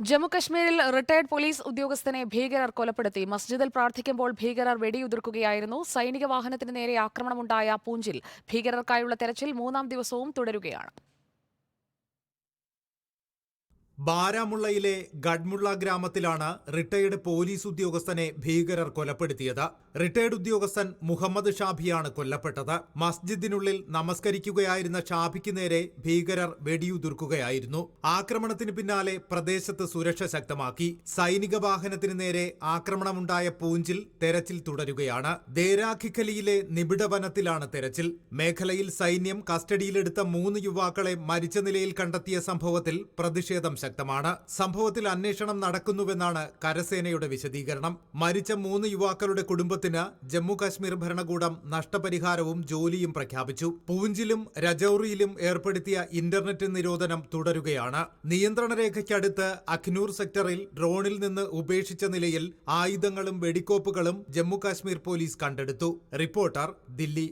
ജമ്മുകശ്മീരിൽ retired police ഉദ്യോഗസ്ഥനെ ഭീകരർ കൊലപ്പെടുത്തി. മസ്ജിദിൽ പ്രാർത്ഥിക്കുമ്പോൾ ഭീകരർ വെടിയുതിർക്കുകയായിരുന്നു. സൈനിക വാഹനത്തിന് നേരെ ആക്രമണമുണ്ടായ പൂഞ്ചിൽ ഭീകരർക്കായുള്ള തെരച്ചിൽ മൂന്നാം ദിവസവും തുടരുകയാണ്. ബാരാമുള്ളയിലെ ഗഡ്മുള്ള ഗ്രാമത്തിലാണ് റിട്ടയർഡ് പോലീസ് ഉദ്യോഗസ്ഥനെ ഭീകരർ കൊലപ്പെടുത്തിയത്. റിട്ടയർഡ് ഉദ്യോഗസ്ഥൻ മുഹമ്മദ് ഷാബിയാണ് കൊല്ലപ്പെട്ടത്. മസ്ജിദിനുള്ളിൽ നമസ്കരിക്കുകയായിരുന്ന ഷാബിക്ക് നേരെ ഭീകരർ വെടിയുതിർക്കുകയായിരുന്നു. ആക്രമണത്തിന് പിന്നാലെ പ്രദേശത്ത് സുരക്ഷ ശക്തമാക്കി. സൈനിക വാഹനത്തിന് നേരെ ആക്രമണമുണ്ടായ പൂഞ്ചിൽ തെരച്ചിൽ തുടരുകയാണ്. ദേരാഖിഖലിയിലെ നിബിഡ വനത്തിലാണ് തെരച്ചിൽ. മേഖലയിൽ സൈന്യം കസ്റ്റഡിയിലെടുത്ത 3 യുവാക്കളെ മരിച്ച നിലയിൽ കണ്ടെത്തിയ സംഭവത്തിൽ പ്രതിഷേധം ശക്തമാണ്. സംഭവത്തിൽ അന്വേഷണം നടക്കുന്നുവെന്നാണ് കരസേനയുടെ വിശദീകരണം. മരിച്ച 3 യുവാക്കളുടെ കുടുംബത്തിന് ജമ്മു കശ്മീർ ഭരണകൂടം നഷ്ടപരിഹാരവും ജോലിയും പ്രഖ്യാപിച്ചു. പൂഞ്ചിലും രജൌറിയിലും ഏർപ്പെടുത്തിയ ഇന്റർനെറ്റ് നിരോധനം തുടരുകയാണ്. നിയന്ത്രണ രേഖയ്ക്കടുത്ത് അഖ്നൂർ സെക്ടറിൽ ഡ്രോണിൽ നിന്ന് ഉപേക്ഷിച്ച നിലയിൽ ആയുധങ്ങളും വെടിക്കോപ്പുകളും ജമ്മു കശ്മീർ പോലീസ് കണ്ടെടുത്തു. റിപ്പോർട്ടർ, ദില്ലി.